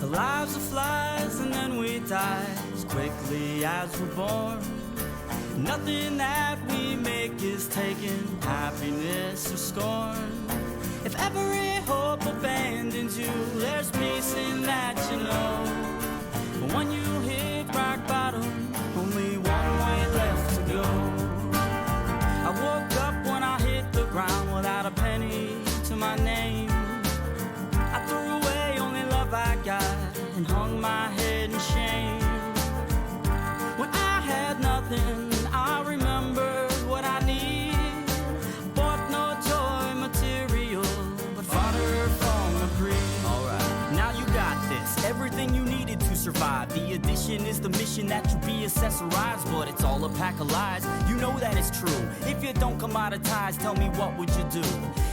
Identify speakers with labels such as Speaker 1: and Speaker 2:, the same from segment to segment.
Speaker 1: The lives are flies and then we die as quickly as we're born. Nothing that we make is taken, happiness or scorn. If every hope abandons you, there's peace in that, you know. But when you hit rock bottom, only one way left to go. I woke up when I hit the ground without a penny to my name. I threw away only love I got and hung my head in shame. When I had nothing, I remembered what I need. Bought no toy material, but fodder from a creed. Alright, now you got this, everything you needed to survive. The addition is the mission that you be accessorized, but it's all a pack of lies. You know that it's true. If you don't commoditize, tell me what would you do?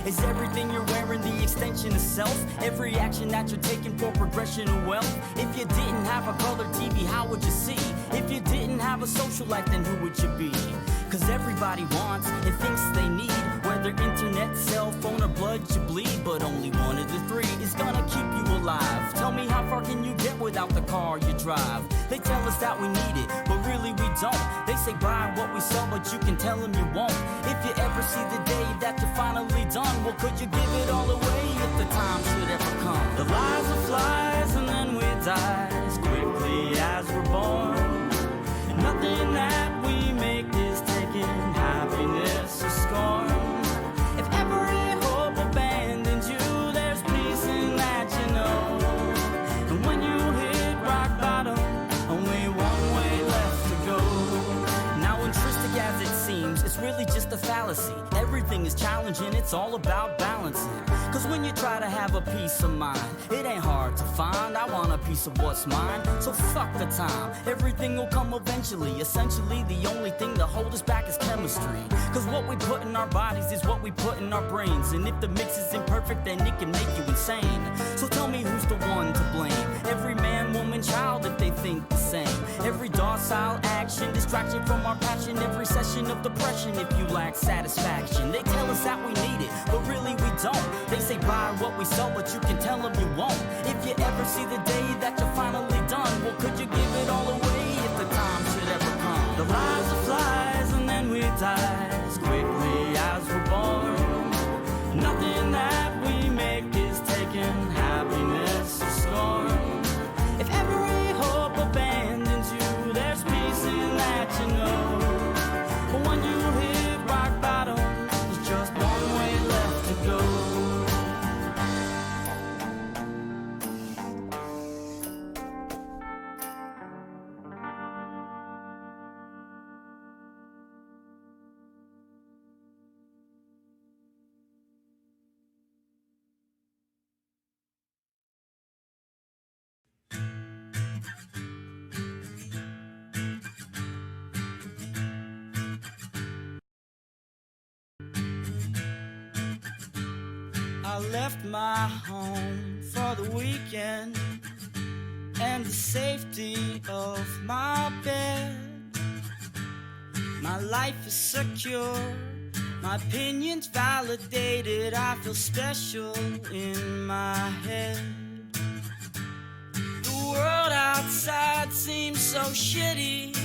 Speaker 1: Is everything you're wearing the extension of self? Every action that you're taking for progression of wealth? If you didn't have a color TV, how would you see? If you didn't have a social life, then who would you be? Cause everybody wants and thinks they need, whether internet, cell phone, or blood you bleed. But only one of the three is gonna keep you alive. Tell me, how far can you get without the car you drive? They tell us that we need it, but really we don't. They say buy what we sell, but you can tell them you won't. If you ever see the day that you're finally done, well, could you give it all away if the time should ever come? The lives are flies and then we die as quickly as we're born. And nothing that we make is taken, happiness or scorn. If every hope abandons you, there's peace in that, you know. And when you hit rock bottom, only one way left to go. Now intrinsic as it seems, it's really just a fallacy. Everything is challenging, it's all about balancing. Cause when you try to have a peace of mind, it ain't hard to find. I want a piece of what's mine, so fuck the time. Everything will come eventually. Essentially, the only thing to hold us back is chemistry. Cause what we put in our bodies is what we put in our brains. And if the mix is imperfect, then it can make you insane. So tell me, who's the one to blame? Every man, woman, child, if they think the same. Every docile action, distraction from our passion. Every session of depression if you lack satisfaction. They tell us that we need it, but really we don't. They say buy what we sell, but you can tell them you won't. If you ever see the day that you're finally done, well, could you give it all away if the time should ever come? The lives are flies and then we die as quickly as we're born. Nothing that we make is taken, happiness or scorn. If every hope abandons you, there's peace in that, you know. But when you hit rock bottom, there's just one way left to go. I left my home for the weekend and the safety of my bed. My life is secure, my opinion's validated. I feel special in my head. The world outside seems so shitty.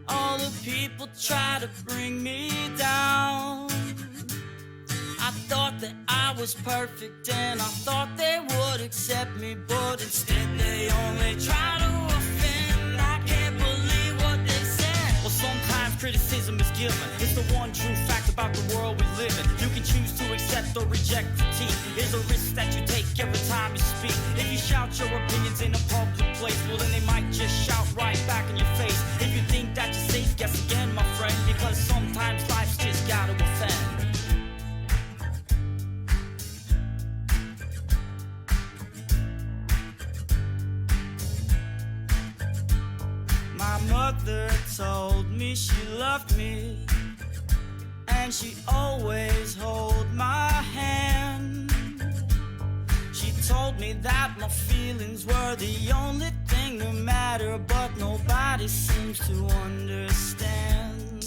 Speaker 1: All the people try to bring me down. I thought that I was perfect and I thought they would accept me, but instead they only try to offend. I can't believe what they said. Well, sometimes criticism is given. It's the one true fact about the world we live in. You can choose to accept or reject critique. It's a risk that you take every time you speak. If you shout your opinions in a public place, well then they might just shout right back in your face. If you think that you're safe, guess again, my friend, because sometimes life's just gotta offend. My mother told me she loved me, and she always hold my hand. She told me that my feelings were the only thing that mattered, but nobody seems to understand.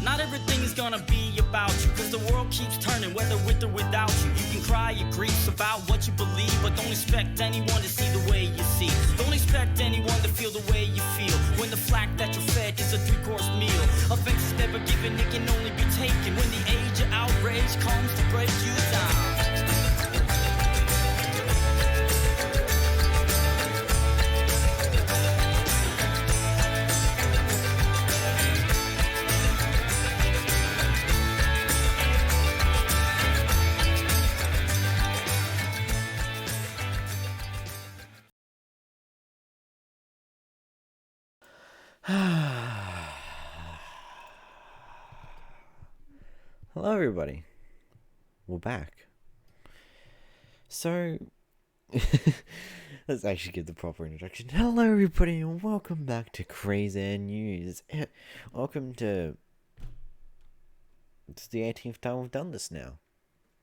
Speaker 1: Not everything is gonna be about you, cause the world keeps turning, whether with or without you. You can cry your griefs about what you believe, but don't expect anyone to see the way you see. Don't expect anyone to feel the way you feel, when the flack that you're fed is a 3-course meal. Offense is never given, it can only be taken when the age of outrage comes to break you down.
Speaker 2: Hello everybody, we're back. So, let's actually give the proper introduction. Hello everybody and welcome back to Krzair News. Welcome to... It's the 18th time we've done this now.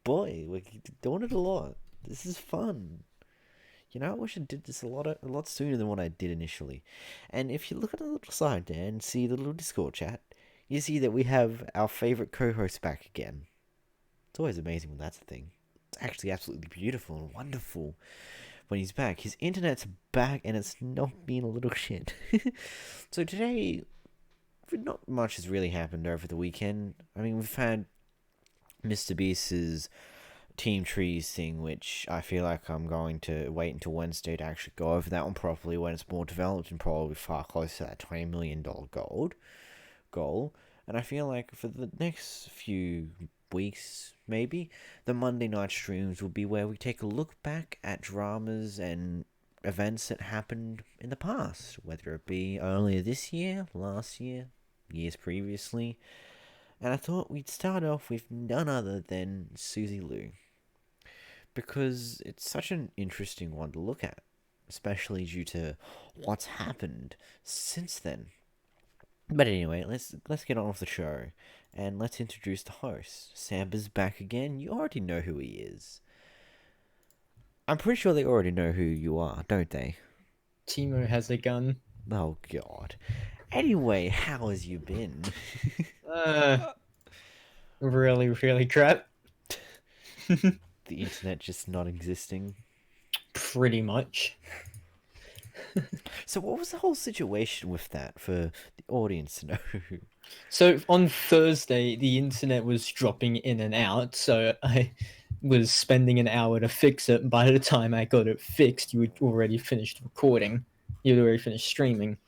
Speaker 2: Boy, we're doing it a lot. This is fun. You know, I wish I did this a lot sooner than what I did initially. And if you look at the little side there and see the little Discord chat, you see that we have our favourite co-host back again. It's always amazing when that's a thing. It's actually absolutely beautiful and wonderful when he's back. His internet's back and it's not being a little shit. So today, not much has really happened over the weekend. I mean, we've had Mr. Beast's Team Trees thing, which I feel like I'm going to wait until Wednesday to actually go over that one properly when it's more developed and probably far closer to that $20 million goal. And I feel like for the next few weeks, maybe, the Monday night streams will be where we take a look back at dramas and events that happened in the past, whether it be earlier this year, last year, years previously. And I thought we'd start off with none other than Suzy Lou, because it's such an interesting one to look at, especially due to what's happened since then. But anyway, let's get on with the show, and let's introduce the host. Samba's back again. You already know who he is. I'm pretty sure they already know who you are, don't they?
Speaker 3: Timo has a gun.
Speaker 2: Oh god. Anyway, how has you been?
Speaker 3: Really, really crap.
Speaker 2: The internet just not existing.
Speaker 3: Pretty much.
Speaker 2: So what was the whole situation with that for the audience to know?
Speaker 3: So on Thursday, the internet was dropping in and out, so I was spending an hour to fix it. By the time I got it fixed, you had already finished recording. You'd already finished streaming.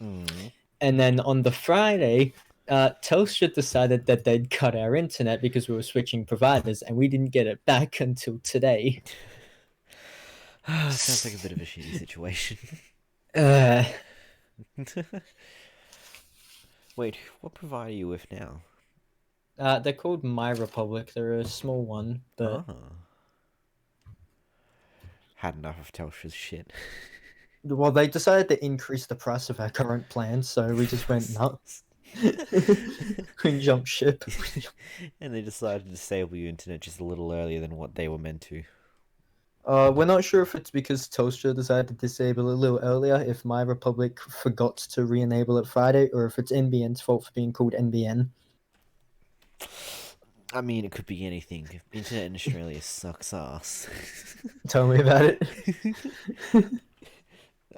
Speaker 3: And then on the Friday, Telstra decided that they'd cut our internet because we were switching providers, and we didn't get it back until today.
Speaker 2: Sounds like a bit of a shitty situation. Wait, what provider are you with now?
Speaker 3: They're called My Republic. They're a small one, but...
Speaker 2: Had enough of Telstra's shit.
Speaker 3: Well, they decided to increase the price of our current plan, so we just went nuts. We jumped ship.
Speaker 2: And they decided to disable your internet just a little earlier than what they were meant to.
Speaker 3: We're not sure if it's because Telstra decided to disable it a little earlier, if My Republic forgot to re-enable it Friday, or if it's NBN's fault for being called NBN.
Speaker 2: I mean, it could be anything. Internet in Australia sucks ass.
Speaker 3: Tell me about it.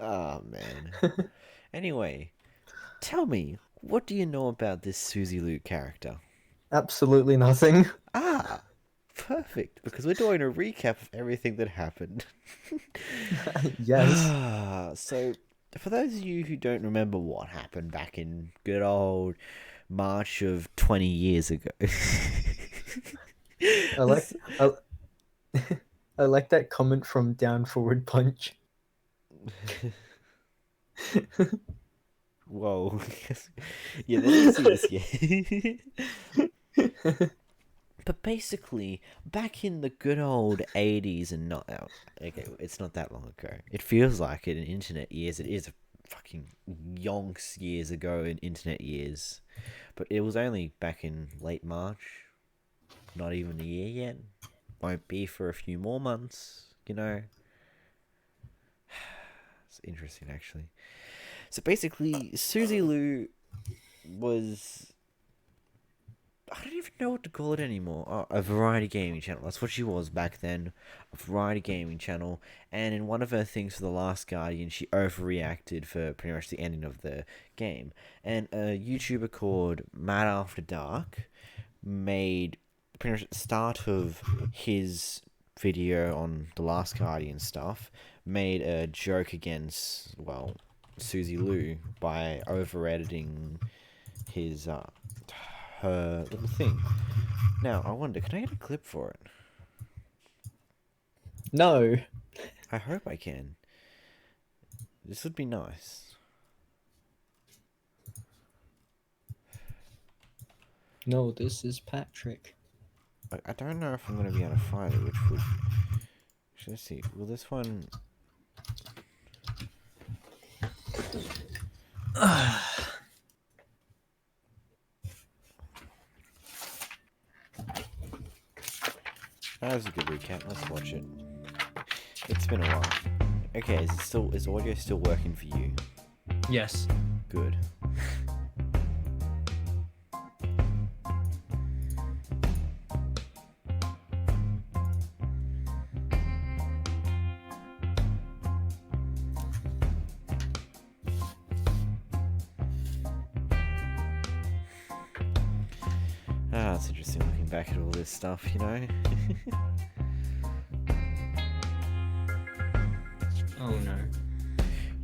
Speaker 2: Oh, man. Anyway, tell me, what do you know about this Suzy Lou character?
Speaker 3: Absolutely nothing.
Speaker 2: Ah, perfect, because we're doing a recap of everything that happened.
Speaker 3: Yes.
Speaker 2: So, for those of you who don't remember what happened back in good old March of 20 years ago.
Speaker 3: I like that comment from Down Forward Punch.
Speaker 2: Whoa. Yeah, they didn't see this yet. But basically, back in the good old 80s and not... Okay, it's not that long ago. It feels like it in internet years. It is fucking yonks years ago in internet years. But it was only back in late March. Not even a year yet. Won't be for a few more months, you know. It's interesting, actually. So basically, Suzy Lou was... I don't even know what to call it anymore. Oh, a variety gaming channel. That's what she was back then. A variety gaming channel. And in one of her things for The Last Guardian, she overreacted for pretty much the ending of the game. And a YouTuber called Matt After Dark made pretty much at the start of his video on The Last Guardian stuff, made a joke against, well, Suzy Lou by over-editing his, her little thing. Now, I wonder, can I get a clip for it?
Speaker 3: No.
Speaker 2: I hope I can. This would be nice.
Speaker 3: No, this is Patrick.
Speaker 2: I don't know if I'm going to be able to find it, which would... Let's see. Will this one... That was a good recap. Let's watch it. It's been a while. Okay, is audio still working for you?
Speaker 3: Yes.
Speaker 2: Good. It's interesting looking back at all this stuff, you know?
Speaker 3: Oh no.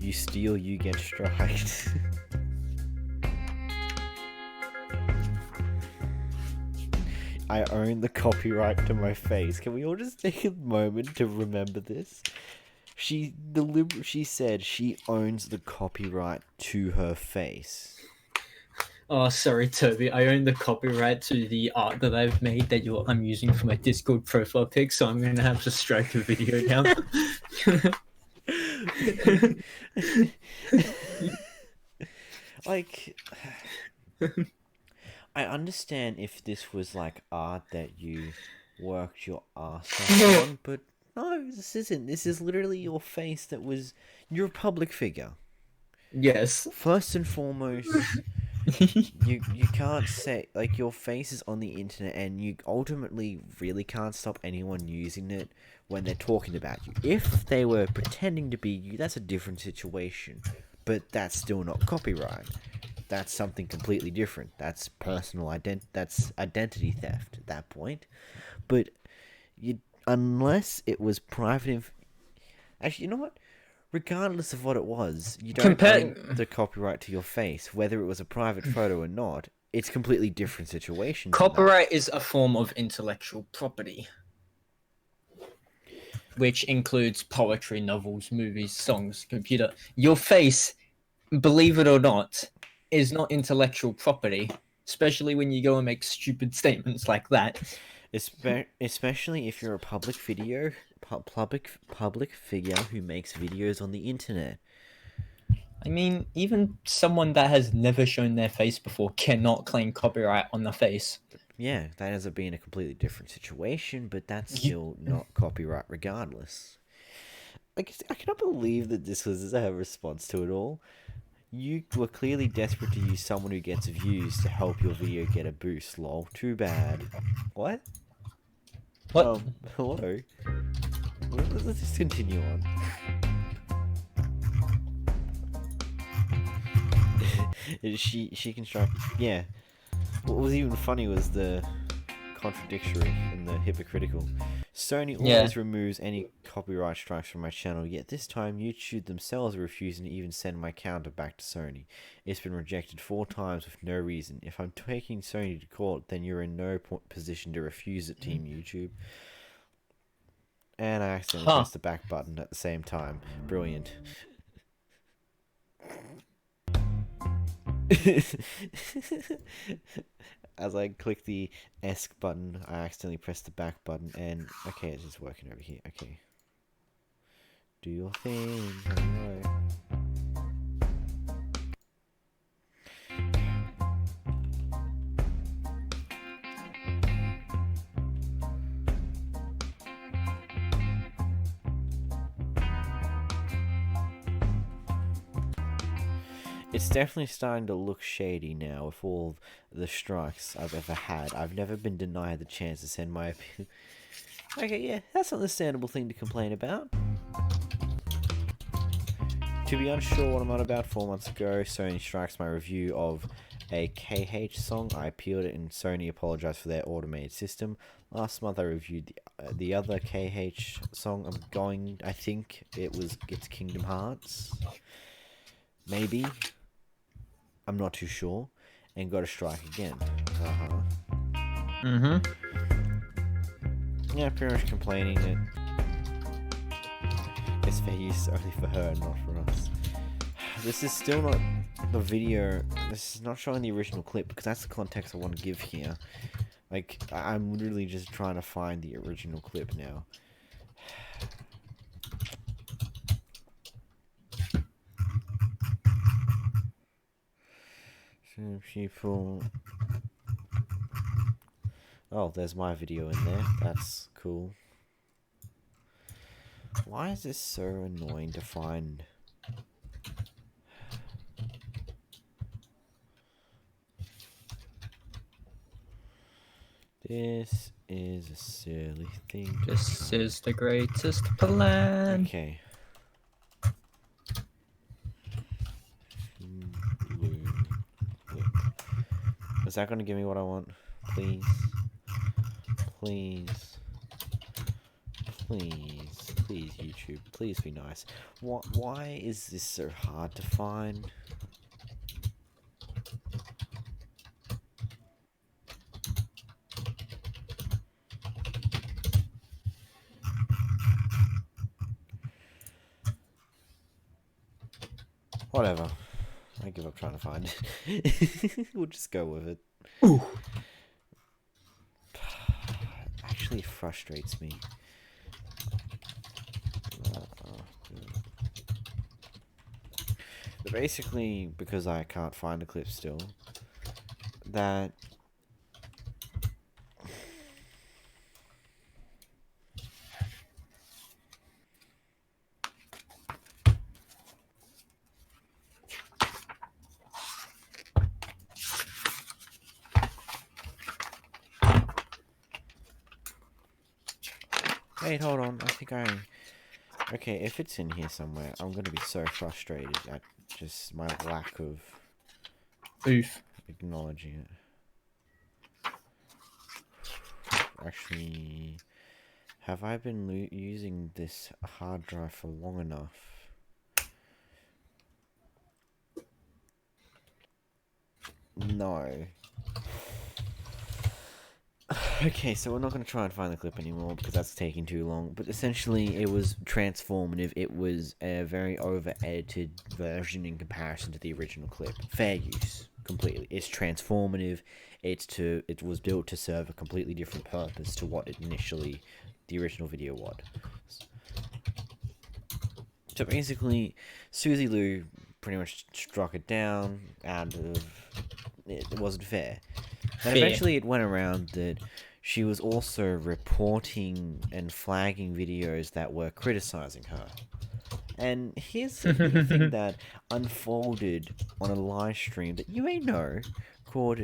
Speaker 2: You steal, you get striked. I own the copyright to my face. Can we all just take a moment to remember this? She said she owns the copyright to her face.
Speaker 3: Oh, sorry, Toby. I own the copyright to the art that I've made that I'm using for my Discord profile pic, so I'm going to have to strike the video down.
Speaker 2: Like, I understand if this was like art that you worked your ass off on, but no, this isn't. This is literally your face that was... You're a public figure.
Speaker 3: Yes.
Speaker 2: First and foremost... you can't say, like, your face is on the internet and you ultimately really can't stop anyone using it when they're talking about you. If they were pretending to be you, that's a different situation, but that's still not copyright. That's something completely different. That's that's identity theft at that point. But unless it was private actually, you know what? Regardless of what it was, you don't own the copyright to your face, whether it was a private photo or not. It's a completely different situation.
Speaker 3: Copyright is a form of intellectual property, which includes poetry, novels, movies, songs, computer. Your face, believe it or not, is not intellectual property, especially when you go and make stupid statements like that.
Speaker 2: Especially if you're a public figure who makes videos on the internet.
Speaker 3: I mean, even someone that has never shown their face before cannot claim copyright on the face.
Speaker 2: Yeah, that ends up being a completely different situation, but that's still not copyright regardless. I cannot believe that this was a response to it all. You were clearly desperate to use someone who gets views to help your video get a boost, lol. Too bad. What?
Speaker 3: What?
Speaker 2: Hello? Let's just continue on. she construct... Yeah. What was even funny was the contradictory and the hypocritical. Sony always removes any copyright strikes from my channel, yet this time YouTube themselves are refusing to even send my counter back to Sony. It's been rejected 4 times with no reason. If I'm taking Sony to court, then you're in no position to refuse it, Team YouTube. And I accidentally pressed the back button at the same time. Brilliant. As I click the ESC button, I accidentally pressed the back button, and okay, it's just working over here. Okay. Do your thing. It's definitely starting to look shady now with all the strikes I've ever had. I've never been denied the chance to send my opinion. Okay, yeah, that's an understandable thing to complain about. To be unsure what I'm on about, 4 months ago, Sony strikes my review of a KH song. I appealed it and Sony apologized for their automated system. Last month I reviewed the other KH song. I think it's Kingdom Hearts. Maybe. I'm not too sure. And got a strike again. Yeah, pretty much complaining that it's fair use only for her, not for us. This is still not the video. This is not showing the original clip because that's the context I want to give here. Like, I'm literally just trying to find the original clip now. So people. Oh, there's my video in there. That's cool. Why is this so annoying to find? This is a silly thing.
Speaker 3: This is the greatest plan.
Speaker 2: Okay. Is that going to give me what I want? Please. Please. Please. Please, YouTube. Please be nice. Why is this so hard to find? Whatever. I give up trying to find it. We'll just go with it.
Speaker 3: Ooh.
Speaker 2: Actually frustrates me. But basically, because I can't find the clip still, that... Wait, hold on. I think I... Okay, if it's in here somewhere, I'm gonna be so frustrated at just my lack of
Speaker 3: Oof.
Speaker 2: acknowledging it. Actually, have I been using this hard drive for long enough? No. Okay, so we're not going to try and find the clip anymore because that's taking too long. But essentially, it was transformative. It was a very over-edited version in comparison to the original clip. Fair use, completely. It's transformative. It was built to serve a completely different purpose to what the original video was. So basically, Suzy Lou pretty much struck it down out of... It wasn't fair. And eventually it went around that she was also reporting and flagging videos that were criticizing her. And here's the thing that unfolded on a live stream that you may know, called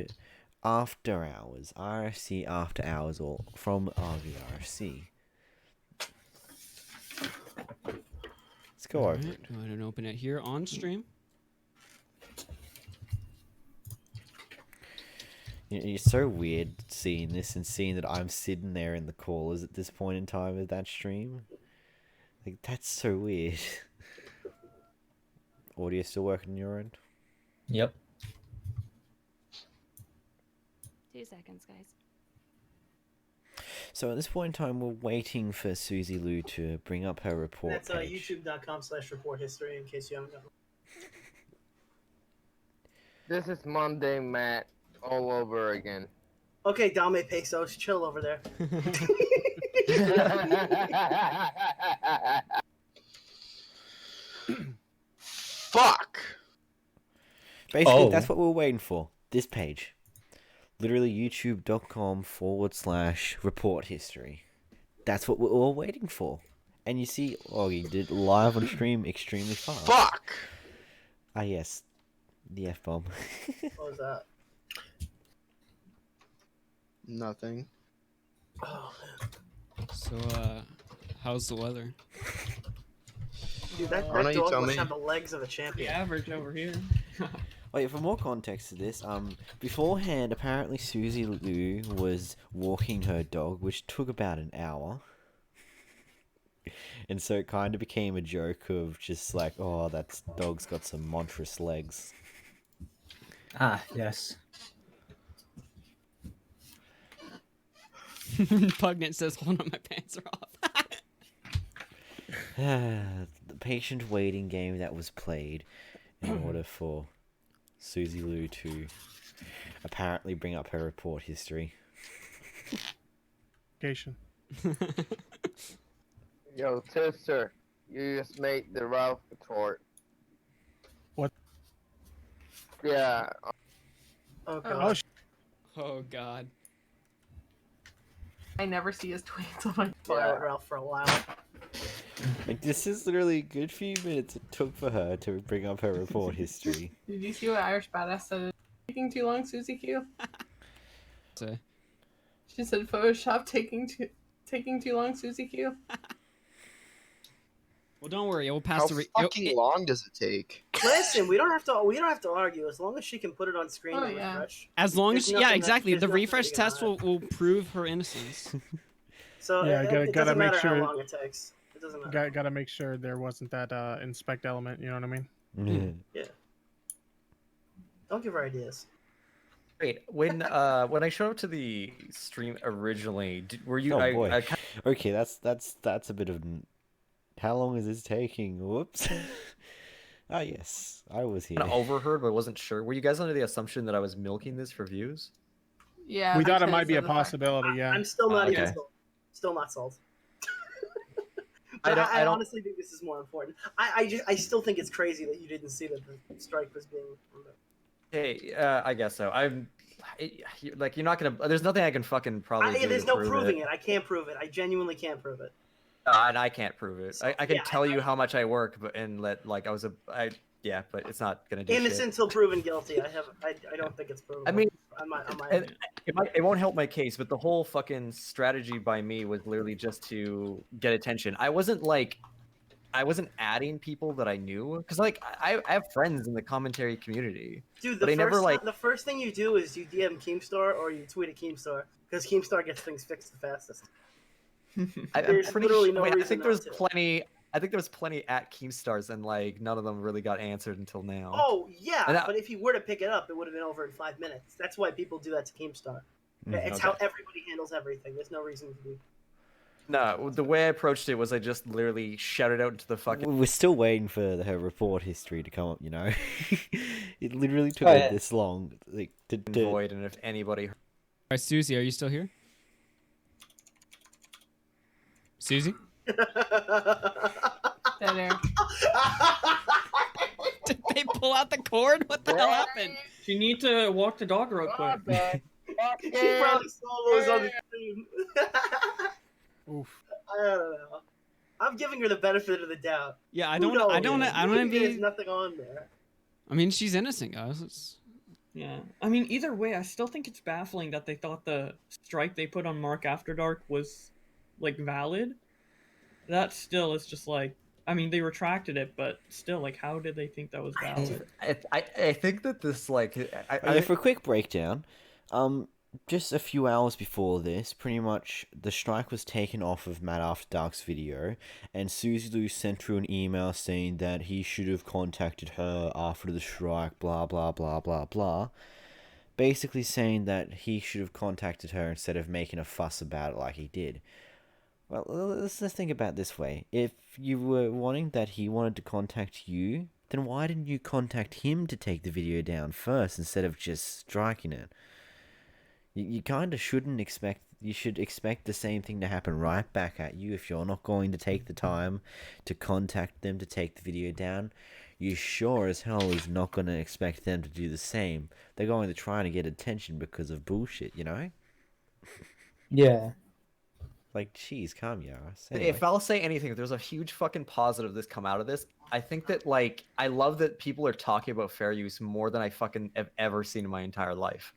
Speaker 2: After Hours, RFC After Hours, or from RVRC. Let's go over it.
Speaker 4: Go ahead and open it here on stream.
Speaker 2: It's so weird seeing this and seeing that I'm sitting there in the callers at this point in time of that stream. Like, that's so weird. Audio still working on your end?
Speaker 3: Yep.
Speaker 5: 2 seconds, guys.
Speaker 2: So at this point in time, we're waiting for Suzy Lou to bring up her report.
Speaker 6: That's
Speaker 2: page.
Speaker 6: youtube.com/report history in case you haven't gotten.
Speaker 7: This is Monday, Matt, all over again.
Speaker 6: Okay, Dame Pesos, chill over there.
Speaker 7: Fuck!
Speaker 2: Basically, that's what we're waiting for. This page. Literally youtube.com/report history. That's what we're all waiting for. And you see, Augie did live on stream extremely fast.
Speaker 7: Fuck!
Speaker 2: Ah, yes. The F bomb.
Speaker 6: What was that?
Speaker 8: Nothing.
Speaker 6: Oh,
Speaker 4: So, how's the weather?
Speaker 6: dude, that
Speaker 8: Why don't you
Speaker 6: dog
Speaker 8: tell
Speaker 6: must
Speaker 8: me?
Speaker 6: have the legs of a
Speaker 9: The
Speaker 6: champion.
Speaker 9: average over here.
Speaker 2: Wait, for more context to this, beforehand, apparently Suzy Lou was walking her dog, which took about an hour. And so it kind of became a joke of just like, oh, that dog's got some monstrous legs.
Speaker 3: Ah, yes.
Speaker 4: Pugnant says, hold on, my pants are off.
Speaker 2: The patient waiting game that was played in order for Suzy Lou to apparently bring up her report history.
Speaker 7: Yo, sister, you just made the Ralph retort.
Speaker 10: What?
Speaker 7: Yeah.
Speaker 6: Oh god.
Speaker 4: Oh, God.
Speaker 9: I never see his tweets on my
Speaker 6: Violet Ralph for a while.
Speaker 2: Like, this is literally a good few minutes it took for her to bring up her report history.
Speaker 9: Did you see what Irish Badass said? Taking too long, Suzy Q?
Speaker 4: So,
Speaker 9: She said Photoshop taking too long, Suzy Q?
Speaker 4: well, don't worry. We'll pass
Speaker 8: How
Speaker 4: the...
Speaker 8: fucking long does it take?
Speaker 6: Listen, we don't have to argue. As long as she can put it on screen
Speaker 9: Oh,
Speaker 6: and
Speaker 9: yeah.
Speaker 6: refresh.
Speaker 4: As long as...
Speaker 6: There's
Speaker 4: Yeah,
Speaker 6: nothing that-
Speaker 4: exactly.
Speaker 6: there's
Speaker 4: The
Speaker 6: nothing
Speaker 4: refresh
Speaker 6: that you can
Speaker 4: test will prove her innocence.
Speaker 6: So
Speaker 10: Yeah,
Speaker 6: it
Speaker 10: gotta
Speaker 6: doesn't
Speaker 10: make
Speaker 6: matter
Speaker 10: sure-
Speaker 6: how long it takes. It doesn't matter.
Speaker 10: Gotta make sure there wasn't that inspect element. You know what I mean?
Speaker 6: Don't give her ideas.
Speaker 11: Wait, when I showed up to the stream originally, were you?
Speaker 2: Oh boy.
Speaker 11: I kind
Speaker 2: Okay, that's a bit of... How long is this taking? Whoops. Ah, yes, I was here.
Speaker 11: of overheard, but wasn't sure. Were you guys under the assumption that I was milking this for views?
Speaker 9: Yeah.
Speaker 10: We thought it
Speaker 9: because
Speaker 10: might be a
Speaker 9: of the fact-
Speaker 10: possibility. Yeah.
Speaker 6: I'm still not even
Speaker 11: Okay.
Speaker 6: sold. Still not sold.
Speaker 11: I
Speaker 6: But
Speaker 11: don't-
Speaker 6: I
Speaker 11: I don't-
Speaker 6: honestly think this is more important. I still think it's crazy that you didn't see that the strike was being removed.
Speaker 11: Hey, I guess so. Like, you're not gonna. There's nothing I can fucking probably do.
Speaker 6: There's
Speaker 11: to
Speaker 6: no
Speaker 11: prove
Speaker 6: proving it. I can't prove it. I genuinely can't prove it.
Speaker 11: And I can't prove it. I can
Speaker 6: Yeah,
Speaker 11: tell you how much I work, but yeah, but it's not gonna do shit.
Speaker 6: Innocent until proven guilty. I don't think it's provable.
Speaker 11: I mean,
Speaker 6: on my
Speaker 11: and it won't help my case, but the whole fucking strategy by me was literally just to get attention. I wasn't adding people that I knew, because like I have friends in the commentary community.
Speaker 6: Dude,
Speaker 11: but I never
Speaker 6: the first thing you do is you DM Keemstar or you tweet at Keemstar because Keemstar gets things fixed the fastest.
Speaker 11: I'm
Speaker 6: There's
Speaker 11: pretty
Speaker 6: literally
Speaker 11: sure.
Speaker 6: no
Speaker 11: I
Speaker 6: reason
Speaker 11: think
Speaker 6: not
Speaker 11: there's
Speaker 6: to.
Speaker 11: plenty. I think there was plenty at Keemstars, and like none of them really got answered until now.
Speaker 6: Oh yeah,
Speaker 11: And that-
Speaker 6: but if you were to pick it up, it would have been over in 5 minutes. That's why people do that to Keemstar. It's how everybody handles everything. There's no reason to be.
Speaker 11: No, the way I approached it was I just literally shouted out into the fucking.
Speaker 2: We're still waiting for her report history to come up, you know? It literally took
Speaker 3: Oh,
Speaker 2: her
Speaker 3: yeah.
Speaker 2: this long. Like, to...
Speaker 11: void, and if anybody.
Speaker 4: All right, Suzy, are you still here? Suzy?
Speaker 9: Dead air.
Speaker 4: Did they pull out the cord? What the hell happened?
Speaker 9: You need to walk the dog real quick.
Speaker 6: She probably saw those on the stream.
Speaker 10: Oof.
Speaker 6: I don't know. I'm giving her the benefit of the doubt.
Speaker 4: Yeah, I
Speaker 6: Who
Speaker 4: don't. I
Speaker 6: knows?
Speaker 4: don't. I don't
Speaker 6: Maybe There's
Speaker 4: envy.
Speaker 6: nothing on there.
Speaker 4: I mean, she's innocent, guys. It's...
Speaker 9: Yeah. I mean, either way, I still think it's baffling that they thought the strike they put on Mark After Dark was, like, valid. That still is just like, I mean, they retracted it, but still, like, how did they think that was valid?
Speaker 11: I think that this like
Speaker 2: Okay, for a quick breakdown, just a few hours before this, pretty much the strike was taken off of Matt After Dark's video, and Suzy Lou sent through an email saying that he should have contacted her after the strike, blah blah blah blah blah. Basically saying that he should have contacted her instead of making a fuss about it like he did. Well, let's think about it this way. If you were wanting that he wanted to contact you, then why didn't you contact him to take the video down first instead of just striking it? You kind of shouldn't expect... You should expect the same thing to happen right back at you if you're not going to take the time to contact them to take the video down. You sure as hell is not going to expect them to do the same. They're going to try to get attention because of bullshit, you know?
Speaker 3: Yeah.
Speaker 2: Like, geez, calm your ass.
Speaker 11: If I'll say anything, if there's a huge fucking positive that's come out of this, I think that like I love that people are talking about fair use more than I fucking have ever seen in my entire life.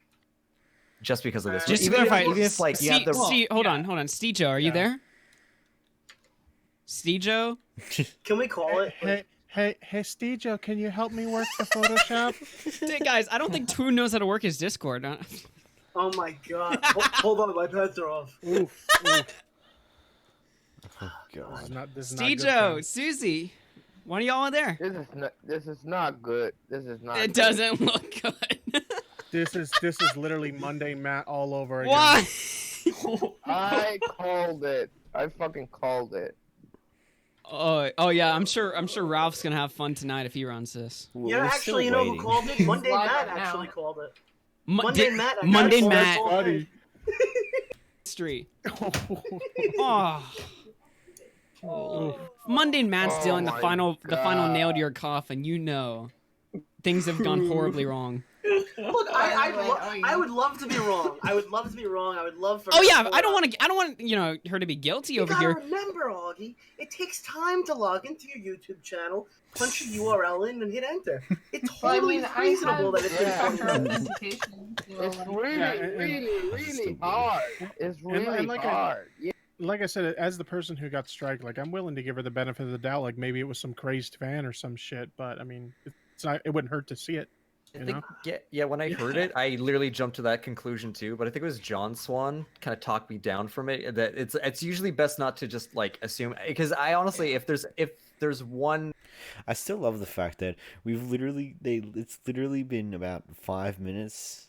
Speaker 11: Just because of this.
Speaker 4: Just to
Speaker 11: even
Speaker 4: clarify,
Speaker 11: if like you have the
Speaker 4: hold on. Steejo, are you there? Steejo?
Speaker 6: Can we call it?
Speaker 10: Hey, Steejo, can you help me work the Photoshop?
Speaker 4: Hey, guys, I don't think Toon knows how to work his Discord.
Speaker 6: Oh my god. Hold on, my pants are off.
Speaker 10: Oof.
Speaker 2: Oh god.
Speaker 10: This is not good,
Speaker 4: Steejo,
Speaker 10: fam.
Speaker 4: Suzy, why are y'all there?
Speaker 7: This is not good. This is not.
Speaker 4: It
Speaker 7: good.
Speaker 4: doesn't look good.
Speaker 10: This is literally Monday Matt all over again.
Speaker 4: Why?
Speaker 7: I called it. I fucking called it.
Speaker 4: Oh yeah, I'm sure Ralph's gonna have fun tonight if he runs this.
Speaker 6: Yeah, actually, you know who called it? Monday Matt actually called it. Monday Matt.
Speaker 4: Monday
Speaker 6: actually
Speaker 4: Matt.
Speaker 6: called it.
Speaker 4: History. Oh. Monday Matt's dealing the final nail to your coffin. You know, things have gone horribly wrong.
Speaker 6: Look, I would love to be wrong. I would love to be wrong. I would love for.
Speaker 4: Oh yeah, I don't want her to be guilty
Speaker 6: You
Speaker 4: over
Speaker 6: gotta
Speaker 4: here.
Speaker 6: remember, Augie, it takes time to log into your YouTube channel, punch your URL in, and hit enter. It's totally reasonable that it's
Speaker 7: It's really hard. It's really
Speaker 10: like
Speaker 7: hard.
Speaker 10: Like I said, as the person who got striked, like I'm willing to give her the benefit of the doubt. Like maybe it was some crazed fan or some shit, but I mean, it's not. It wouldn't hurt to see it. You know?
Speaker 11: Yeah, when I heard it, I literally jumped to that conclusion too. But I think it was John Swan kind of talked me down from it. That it's usually best not to just like assume, because I honestly, if there's one,
Speaker 2: I still love the fact that it's literally been about 5 minutes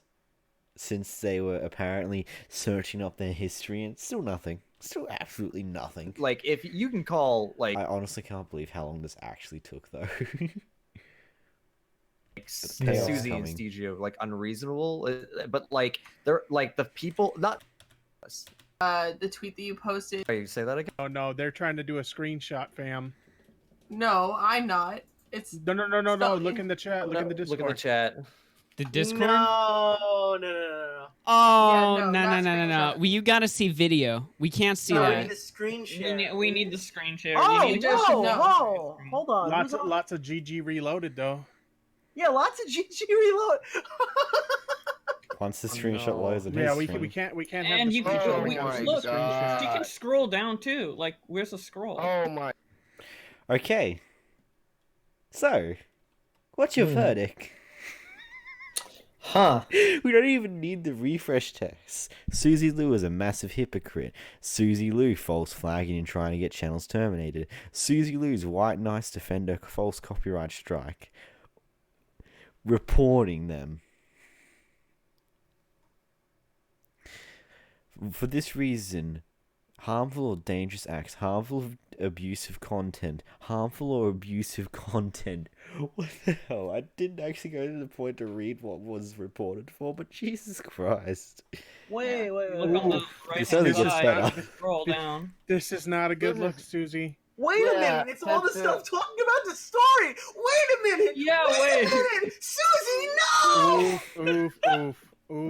Speaker 2: since they were apparently searching up their history, and still nothing. Still absolutely nothing.
Speaker 11: Like, if you can call, like,
Speaker 2: I honestly can't believe how long this actually took, though.
Speaker 11: Suzy and Steejo, like, unreasonable, but like they're like the people, not
Speaker 12: the tweet that you posted.
Speaker 11: Wait, say that again?
Speaker 10: Oh no, they're trying to do a screenshot, fam.
Speaker 12: No, I'm not. It's
Speaker 10: No. Look in the chat. Look in the Discord.
Speaker 11: Look in the chat.
Speaker 4: The Discord?
Speaker 6: No.
Speaker 4: Oh,
Speaker 12: Yeah, no,
Speaker 4: no.
Speaker 12: not
Speaker 4: Well, you gotta see video. We can't see
Speaker 6: No, we
Speaker 4: that.
Speaker 6: need a screen share.
Speaker 9: We need the screen share.
Speaker 13: Oh,
Speaker 9: You need to-
Speaker 13: whoa! Hold on.
Speaker 10: Lots of GG reloaded though.
Speaker 13: Yeah, lots of GG reload.
Speaker 2: Once the screenshot loads in
Speaker 10: Yeah,
Speaker 2: his
Speaker 10: we
Speaker 2: stream.
Speaker 10: can't have
Speaker 9: And
Speaker 10: the
Speaker 9: you
Speaker 10: screenshot
Speaker 9: can
Speaker 10: without seeing
Speaker 9: look.
Speaker 10: the screenshot.
Speaker 9: You can scroll down too. Like, where's the scroll?
Speaker 7: Oh my.
Speaker 2: Okay. So, what's your verdict?
Speaker 3: Huh.
Speaker 2: We don't even need the refresh text. Suzy Lou is a massive hypocrite. Suzy Lou false flagging and trying to get channels terminated. Suzy Lou's white nice defender false copyright strike. Reporting them. For this reason, harmful or dangerous acts, harmful or abusive content. What the hell? I didn't actually go to the point to read what was reported for, but Jesus Christ.
Speaker 13: Wait.
Speaker 9: Look on the
Speaker 2: This only gets better.
Speaker 9: Scroll down.
Speaker 10: This is not a good look, Suzy.
Speaker 6: Wait a minute, it's all the stuff talking about the story. Wait a minute.
Speaker 9: Yeah,
Speaker 6: wait. A minute. Suzy, no.
Speaker 10: Oof.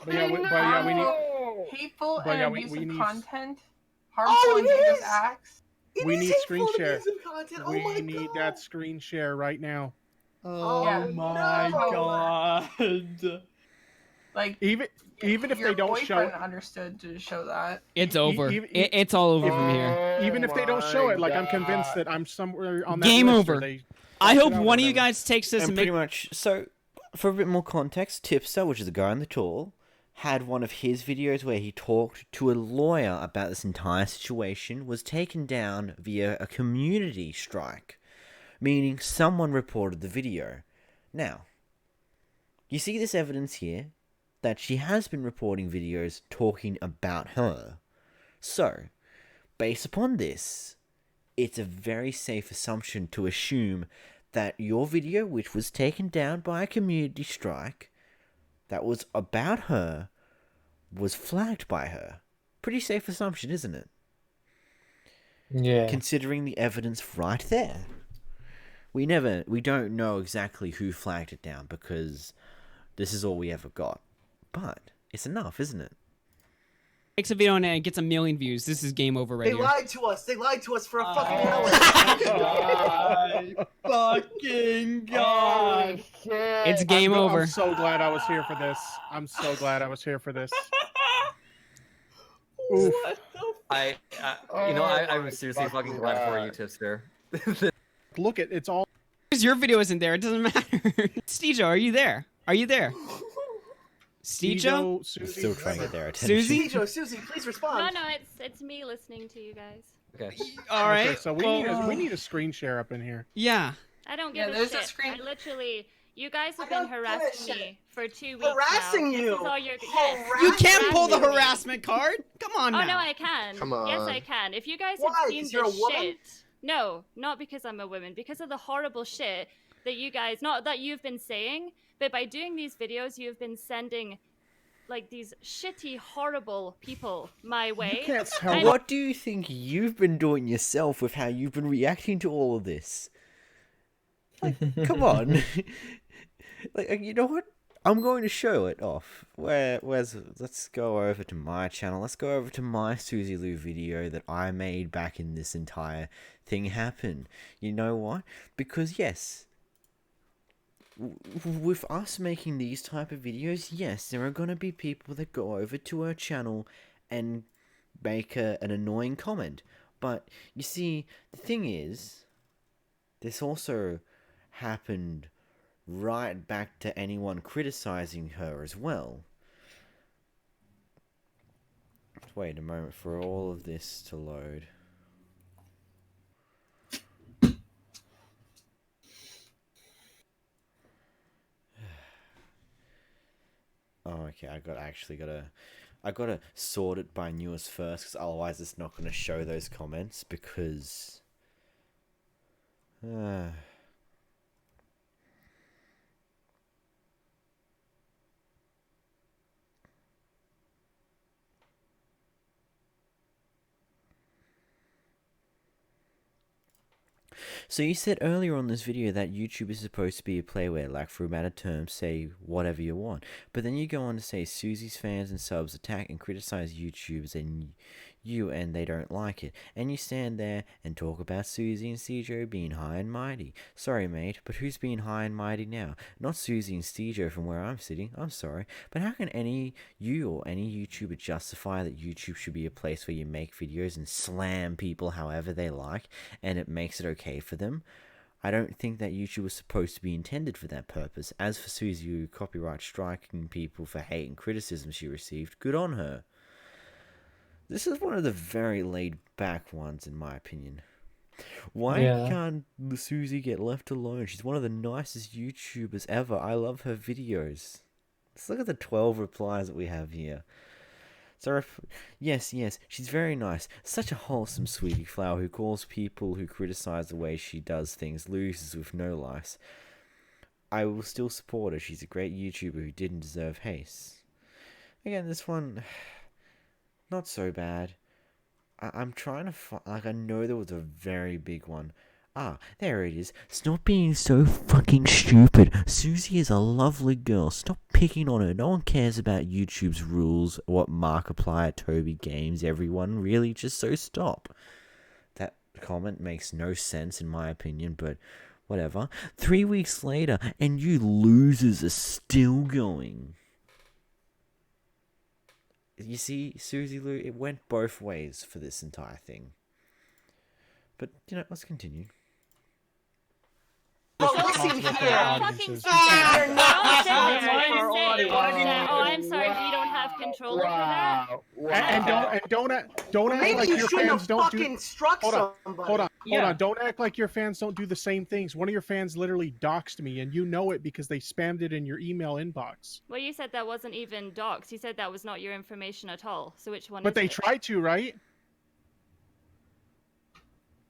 Speaker 7: But
Speaker 10: yeah, we need.
Speaker 12: Hateful
Speaker 10: But
Speaker 12: and
Speaker 10: yeah,
Speaker 12: abusive
Speaker 10: we need-
Speaker 12: content. Harmful and dangerous acts.
Speaker 10: We need screen share.
Speaker 6: Content. Oh
Speaker 10: We
Speaker 6: my
Speaker 10: need
Speaker 6: God.
Speaker 10: that screen share right now.
Speaker 9: Oh
Speaker 12: Yeah,
Speaker 9: my
Speaker 12: no.
Speaker 9: god.
Speaker 12: Like,
Speaker 10: Even if
Speaker 12: your
Speaker 10: they don't show
Speaker 12: boyfriend
Speaker 10: it,
Speaker 12: understood to show that.
Speaker 4: It's over.
Speaker 10: even-
Speaker 4: It's all over from here.
Speaker 10: even if they don't show it, like I'm convinced that I'm somewhere on that
Speaker 4: Game
Speaker 10: list, or
Speaker 4: over.
Speaker 10: they
Speaker 4: I
Speaker 10: crossed
Speaker 4: hope
Speaker 10: it out or
Speaker 4: one of you
Speaker 10: whatever.
Speaker 4: guys takes this
Speaker 2: And
Speaker 4: and
Speaker 2: pretty
Speaker 4: make.
Speaker 2: much, so, for a bit more context, Tipster, which is the guy on the tour, had one of his videos where he talked to a lawyer about this entire situation, was taken down via a community strike, meaning someone reported the video. Now, you see this evidence here that she has been reporting videos talking about her. So, based upon this, it's a very safe assumption to assume that your video, which was taken down by a community strike, that was about her, was flagged by her. Pretty safe assumption, isn't it?
Speaker 3: Yeah.
Speaker 2: Considering the evidence right there. We don't know exactly who flagged it down because this is all we ever got. But it's enough, isn't it?
Speaker 4: Makes a video and gets 1 million views. This is game over right
Speaker 6: They
Speaker 4: here.
Speaker 6: lied to us. They lied to us for a fucking
Speaker 4: Fucking God. It's game
Speaker 10: I'm
Speaker 4: over.
Speaker 10: I'm so glad I was here for this. I'm so glad I was here for this. Oof.
Speaker 11: I'm seriously fucking glad for you, Tipster.
Speaker 10: Look, it's all.
Speaker 4: Because your video isn't there, it doesn't matter. Steejo, are you there? Are you there? Steejo?
Speaker 2: I'm still trying to get their attention.
Speaker 4: Suzy?
Speaker 6: Suzy, please respond.
Speaker 5: No, it's me listening to you guys.
Speaker 11: Okay.
Speaker 4: All right.
Speaker 10: Okay, so we need a screen share up in here.
Speaker 4: Yeah.
Speaker 5: I don't give a
Speaker 12: there's
Speaker 5: shit.
Speaker 12: a screen.
Speaker 5: I literally, you guys have been harassing me for 2 weeks
Speaker 6: Harassing
Speaker 5: now.
Speaker 6: you?
Speaker 5: This is all you're
Speaker 4: You can't pull the harassment card. Come on
Speaker 5: Oh
Speaker 4: now.
Speaker 5: no, I can.
Speaker 8: Come
Speaker 5: Yes,
Speaker 8: on.
Speaker 5: I can. If you guys
Speaker 6: Why?
Speaker 5: have seen
Speaker 6: 'Cause you're
Speaker 5: the
Speaker 6: a woman?
Speaker 5: shit. No, not because I'm a woman. Because of the horrible shit that you guys, not that you've been saying, but by doing these videos, you've been sending like these shitty, horrible people my way.
Speaker 10: You can't tell.
Speaker 5: And-
Speaker 2: What do you think you've been doing yourself with how you've been reacting to all of this? Like, come on. Like, you know what? I'm going to show it off. Let's go over to my channel. Let's go over to my Suzy Lou video that I made back in this entire thing happen. You know what? Because yes, with us making these type of videos, yes, there are going to be people that go over to her channel and make an annoying comment. But you see, the thing is, this also happened right back to anyone criticizing her as well. Wait a moment for all of this to load. Oh, okay. I gotta sort it by newest first, because otherwise it's not gonna show those comments. Because, So you said earlier on this video that YouTube is supposed to be a play where, like, for a matter of terms, say whatever you want. But then you go on to say Suzy's fans and subs attack and criticize YouTubers and they don't like it. And you stand there and talk about Suzy and Steejo being high and mighty. Sorry, mate, but who's being high and mighty now? Not Suzy and Steejo from where I'm sitting. I'm sorry. But how can you or any YouTuber justify that YouTube should be a place where you make videos and slam people however they like and it makes it okay for them? I don't think that YouTube was supposed to be intended for that purpose. As for Suzy, who copyright striking people for hate and criticism she received, good on her. This is one of the very laid-back ones, in my opinion. Why can't Suzy get left alone? She's one of the nicest YouTubers ever. I love her videos. Let's look at the 12 replies that we have here. So, yes, she's very nice. Such a wholesome sweetie flower who calls people who criticize the way she does things losers with no life. I will still support her. She's a great YouTuber who didn't deserve hate. Again, this one, not so bad. I'm trying to find, like, I know there was a very big one. Ah, there it is. Stop being so fucking stupid. Suzy is a lovely girl. Stop picking on her. No one cares about YouTube's rules, what Markiplier, Toby Games, everyone. Really, just so stop. That comment makes no sense in my opinion, but whatever. 3 weeks later, and you losers are still going. You see, Suzy Lou, it went both ways for this entire thing. But, you know, let's continue.
Speaker 5: Oh, listen here. Fucking You're not sitting there and saying that, oh, I'm sorry, we don't have control over that.
Speaker 10: And don't act like your fans don't do. Hold on. Don't act like your fans don't do the same things. One of your fans literally doxed me, and you know it because they spammed it in your email inbox.
Speaker 5: Well, you said that wasn't even docs. You said that was not your information at all. So which one
Speaker 10: But
Speaker 5: is
Speaker 10: they
Speaker 5: it?
Speaker 10: tried to, right?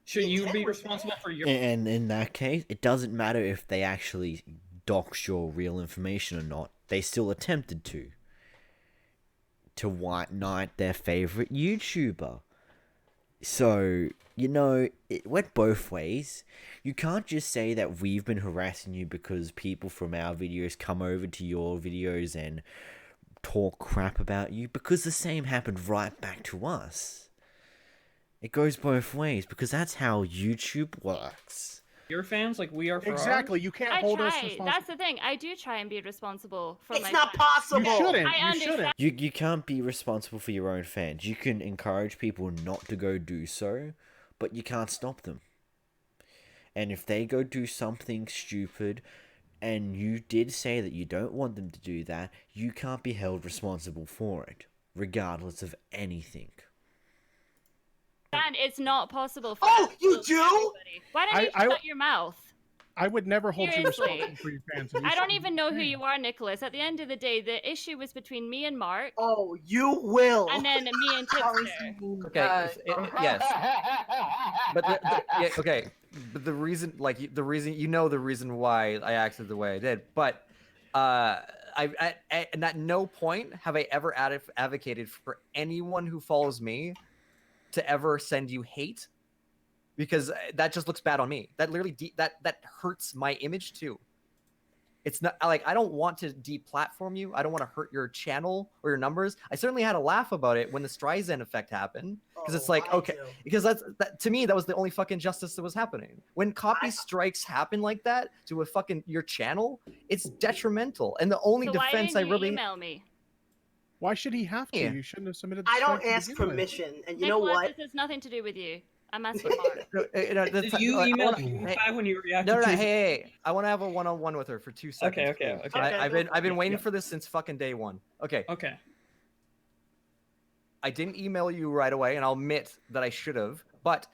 Speaker 9: Should you be responsible for your...
Speaker 2: And in that case, it doesn't matter if they actually dox your real information or not. They still attempted to white knight their favorite YouTuber. So, you know, it went both ways. You can't just say that we've been harassing you because people from our videos come over to your videos and talk crap about you because the same happened right back to us. It goes both ways because that's how YouTube works.
Speaker 9: Your fans, like we are for
Speaker 10: Exactly.
Speaker 9: ours.
Speaker 10: You can't
Speaker 5: I
Speaker 10: hold us
Speaker 5: try.
Speaker 10: responsible.
Speaker 5: That's the thing. I do try and be responsible for
Speaker 6: It's
Speaker 5: my
Speaker 6: not
Speaker 5: fans.
Speaker 6: possible.
Speaker 10: You shouldn't.
Speaker 5: I
Speaker 10: You
Speaker 5: understand.
Speaker 10: shouldn't.
Speaker 2: You can't be responsible for your own fans. You can encourage people not to go do so, but you can't stop them. And if they go do something stupid, and you did say that you don't want them to do that, you can't be held responsible for it, regardless of anything.
Speaker 5: And it's not possible for
Speaker 6: Oh, you do?
Speaker 5: everybody. Why don't you shut your mouth?
Speaker 10: I would never hold you
Speaker 5: Seriously.
Speaker 10: responsible for your fans. and you
Speaker 5: I don't
Speaker 10: shouldn't
Speaker 5: even
Speaker 10: be
Speaker 5: know who
Speaker 10: saying
Speaker 5: you are, Nicholas. At the end of the day, the issue was between me and Mark.
Speaker 6: Oh, you will.
Speaker 5: And then me and Tipster.
Speaker 11: Okay, yes. But yeah, okay. But the reason why I acted the way I did. But and at no point have I ever advocated for anyone who follows me to ever send you hate, because that just looks bad on me. That literally that hurts my image too. It's not like I don't want to deplatform you. I don't want to hurt your channel or your numbers. I certainly had a laugh about it when the Streisand effect happened, because it's like, okay, because to me that was the only fucking justice that was happening. When copy strikes happen like that to a fucking your channel, it's detrimental. And the only defense
Speaker 5: why
Speaker 11: I
Speaker 5: didn't
Speaker 11: really
Speaker 5: you email me?
Speaker 10: Why should he have to?
Speaker 11: Yeah.
Speaker 10: You shouldn't have submitted. The
Speaker 6: I don't
Speaker 10: strike to
Speaker 6: ask
Speaker 10: begin with.
Speaker 6: permission, and you know
Speaker 5: Nicholas,
Speaker 6: what?
Speaker 5: this has nothing to do with you. I'm asking Mark.
Speaker 9: Did you email me back when you reacted
Speaker 11: No,
Speaker 9: to?
Speaker 11: hey, I want to have a one-on-one with her for 2 seconds.
Speaker 9: Okay.
Speaker 11: please. I've been waiting for this since fucking day one. Okay.
Speaker 9: Okay.
Speaker 11: I didn't email you right away, and I'll admit that I should have, but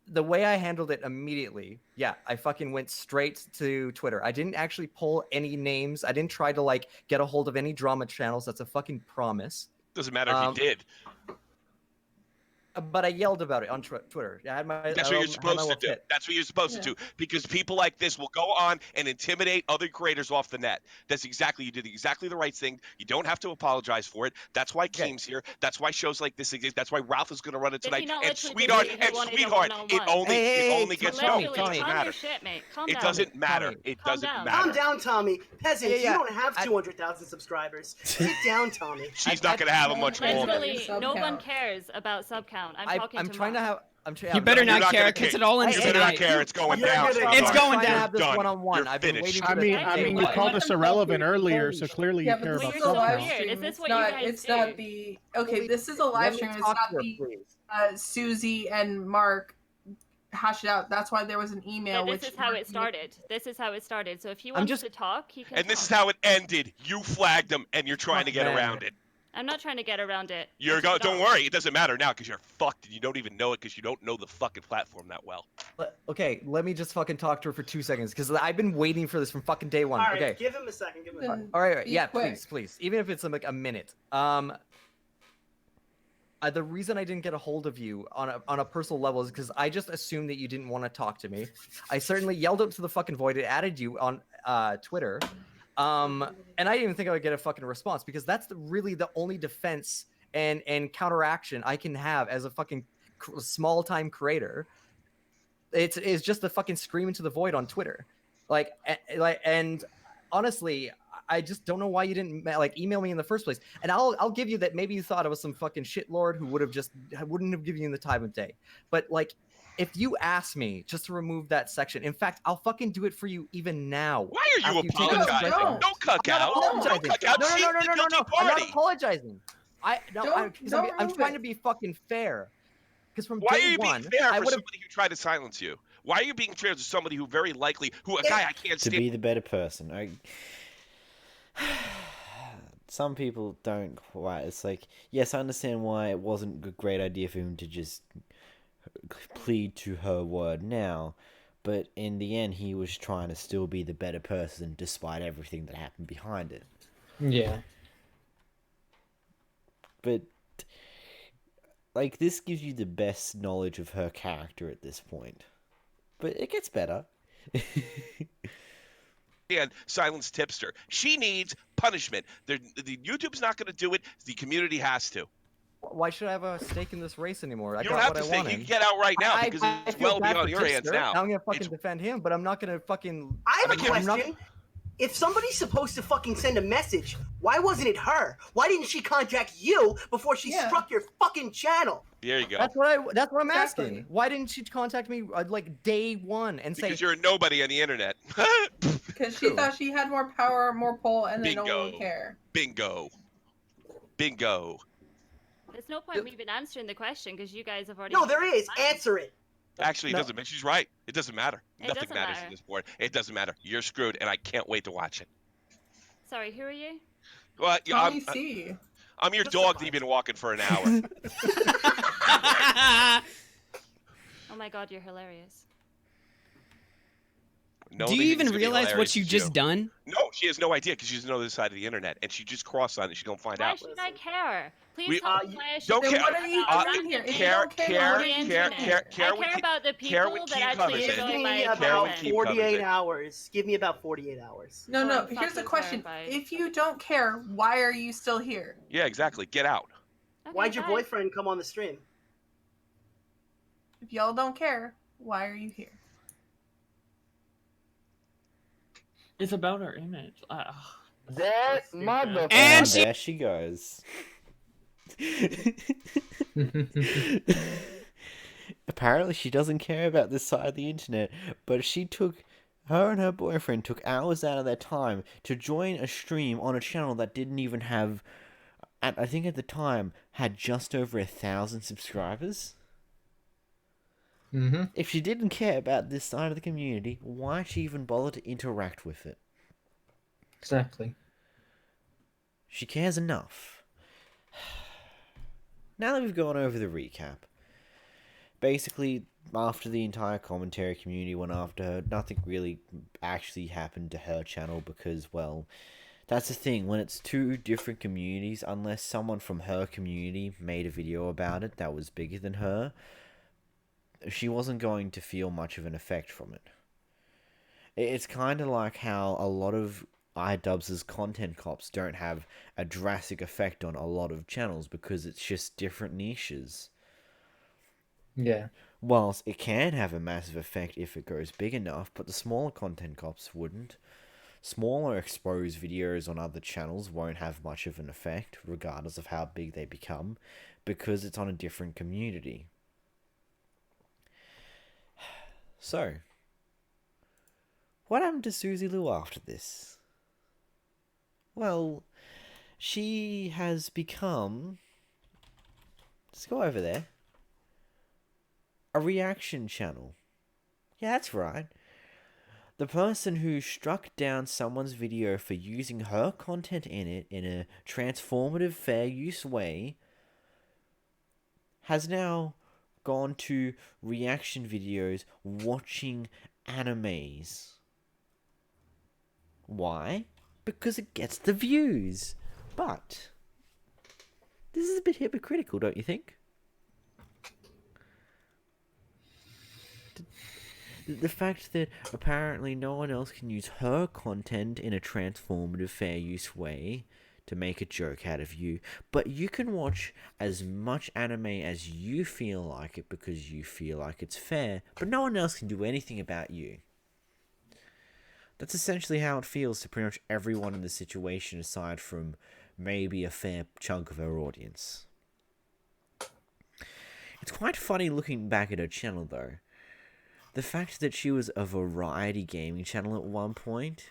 Speaker 11: the way I handled it immediately, yeah, I fucking went straight to Twitter. I didn't actually pull any names. I didn't try to like get a hold of any drama channels. That's a fucking promise.
Speaker 14: Doesn't matter if you did.
Speaker 11: But I yelled about it on Twitter. I had my.
Speaker 14: That's what you're supposed to do. That's what you're supposed to do. Because people like this will go on and intimidate other creators off the net. You did exactly the right thing. You don't have to apologize for it. That's why Keem's here. That's why shows like this exist. That's why Ralph is going to run it tonight. And sweetheart, it only gets going. It doesn't matter. It doesn't matter. It doesn't matter.
Speaker 6: Calm down, Tommy. Peasants, you don't have 200,000 subscribers. Get down, Tommy.
Speaker 14: She's not going to have a much more.
Speaker 5: Literally, no one cares about sub count. I'm trying
Speaker 11: to have.
Speaker 4: You better not care because it all ends
Speaker 14: You better not
Speaker 4: tonight.
Speaker 14: care. It's going down.
Speaker 4: It's going down.
Speaker 11: One-on-one.
Speaker 14: I've been waiting.
Speaker 10: I mean, you called us irrelevant earlier, so clearly you care about
Speaker 12: This is a live
Speaker 10: something.
Speaker 12: stream.
Speaker 5: Is this
Speaker 12: It's
Speaker 5: what you
Speaker 12: not.
Speaker 5: guys
Speaker 12: It's
Speaker 5: do?
Speaker 12: not the. Okay, this is a live stream. It's not the Suzy and Mark hash it out. That's why there was an email.
Speaker 5: This is how it started. This is how it started. So if he
Speaker 11: I'm
Speaker 5: wants
Speaker 11: just-
Speaker 5: to talk, he can.
Speaker 14: And this is
Speaker 5: talk.
Speaker 14: how it ended. You flagged him, and you're trying to get
Speaker 11: man.
Speaker 14: around it.
Speaker 5: I'm not trying to get around it.
Speaker 14: Don't worry. It doesn't matter now because you're fucked and you don't even know it because you don't know the fucking platform that well.
Speaker 11: Okay, let me just fucking talk to her for 2 seconds because I've been waiting for this from fucking day one.
Speaker 6: All right,
Speaker 11: Okay.
Speaker 6: give him a second. Give him a second.
Speaker 11: All right.
Speaker 12: Be
Speaker 11: Yeah,
Speaker 12: quick.
Speaker 11: please. Even if it's like a minute. The reason I didn't get a hold of you on a personal level is because I just assumed that you didn't want to talk to me. I certainly yelled out to the fucking void. It added you on Twitter. And I didn't even think I would get a fucking response because that's really the only defense and counteraction I can have as a fucking small time creator. It's just to fucking scream into the void on Twitter, and honestly, I just don't know why you didn't email me in the first place. And I'll give you that maybe you thought I was some fucking shitlord who wouldn't have given you the time of day, but if you ask me just to remove that section, in fact, I'll fucking do it for you even now.
Speaker 14: Why are you apologizing? Don't cuck out. Don't cuck out.
Speaker 11: No.
Speaker 14: She's the guilty
Speaker 11: I'm not
Speaker 14: party.
Speaker 11: apologizing. I'm trying to be fucking fair. Because from
Speaker 14: Why are
Speaker 11: day
Speaker 14: you being
Speaker 11: one,
Speaker 14: fair
Speaker 11: I
Speaker 14: for
Speaker 11: would have.
Speaker 14: somebody who tried to silence you? Why are you being fair to somebody who very likely, a guy I can't
Speaker 2: To
Speaker 14: stand?
Speaker 2: be the better person. Some people don't quite. It's like, yes, I understand why it wasn't a great idea for him to just plead to her word now, but in the end, he was trying to still be the better person despite everything that happened behind it.
Speaker 3: Yeah.
Speaker 2: But this gives you the best knowledge of her character at this point. But it gets better.
Speaker 14: And silence tipster. She needs punishment. The YouTube's not going to do it. The community has to.
Speaker 11: Why should I have a stake in this race anymore?
Speaker 14: You don't have to stay. You can get out right now because it's well beyond your hands now.
Speaker 11: I'm gonna fucking defend him, but I'm not gonna fucking.
Speaker 6: I have a question. If somebody's supposed to fucking send a message, why wasn't it her? Why didn't she contact you before she struck your fucking channel?
Speaker 14: There you go.
Speaker 11: That's what I'm asking. Why didn't she contact me like day one and say?
Speaker 14: Because you're a nobody on the internet.
Speaker 12: Because she thought she had more power, more pull, and then no one would care.
Speaker 14: Bingo.
Speaker 5: There's no point me even answering the question because you guys have already.
Speaker 6: No, there is. Answer it.
Speaker 14: Actually, it doesn't matter. She's right. It doesn't matter.
Speaker 5: It
Speaker 14: Nothing
Speaker 5: doesn't
Speaker 14: matters
Speaker 5: matter.
Speaker 14: in this board. It doesn't matter. You're screwed, and I can't wait to watch it.
Speaker 5: Sorry, who are you?
Speaker 14: Well, I'm your dog that you've been walking for an hour.
Speaker 5: Oh my god, you're hilarious.
Speaker 14: No,
Speaker 4: Do you even realize what you just done?
Speaker 14: No, she has no idea because she's on the other side of the internet, and she just crossed on it. She's gonna find
Speaker 5: Why
Speaker 14: out.
Speaker 5: should I care? Please
Speaker 14: We-
Speaker 5: tell me why I should
Speaker 14: don't care.
Speaker 12: What are you doing here? If you don't care, what are you doing here?
Speaker 5: I care about the people that actually
Speaker 6: Give
Speaker 5: enjoy
Speaker 6: me
Speaker 5: my
Speaker 6: about
Speaker 5: content.
Speaker 6: 48 hours. Give me about 48 hours.
Speaker 12: No, no.
Speaker 5: I'm
Speaker 12: Here's the
Speaker 5: fucking
Speaker 12: question:
Speaker 5: terrified.
Speaker 12: if you don't care, why are you still here?
Speaker 14: Yeah, exactly. Get out.
Speaker 6: Why'd your boyfriend come on the stream?
Speaker 12: If y'all don't care, why are you here?
Speaker 9: It's about our image.
Speaker 7: That motherfucker.
Speaker 2: And there she goes. Apparently she doesn't care about this side of the internet, but her and her boyfriend took hours out of their time to join a stream on a channel that didn't even have, I think at the time, had just over 1,000 subscribers.
Speaker 3: Mm-hmm.
Speaker 2: If she didn't care about this side of the community, why she even bother to interact with it?
Speaker 3: Exactly.
Speaker 2: She cares enough. Now that we've gone over the recap, basically, after the entire commentary community went after her, nothing really actually happened to her channel because, well, that's the thing. When it's two different communities, unless someone from her community made a video about it that was bigger than her, she wasn't going to feel much of an effect from it. It's kind of like how a lot of iDubbbz's content cops don't have a drastic effect on a lot of channels because it's just different niches.
Speaker 3: Yeah.
Speaker 2: Whilst it can have a massive effect if it goes big enough, but the smaller content cops wouldn't. Smaller exposed videos on other channels won't have much of an effect, regardless of how big they become, because it's on a different community. So, what happened to Suzy Lou after this? Well, she has become... Let's go over there. A reaction channel. Yeah, that's right. The person who struck down someone's video for using her content in it in a transformative fair use way has now gone to reaction videos watching animes. Why? Because it gets the views. But this is a bit hypocritical, don't you think? The fact that apparently no one else can use her content in a transformative fair use way to make a joke out of you, but you can watch as much anime as you feel like it because you feel like it's fair, but no one else can do anything about you. That's essentially how it feels to pretty much everyone in the situation aside from maybe a fair chunk of her audience. It's quite funny looking back at her channel though. The fact that she was a variety gaming channel at one point,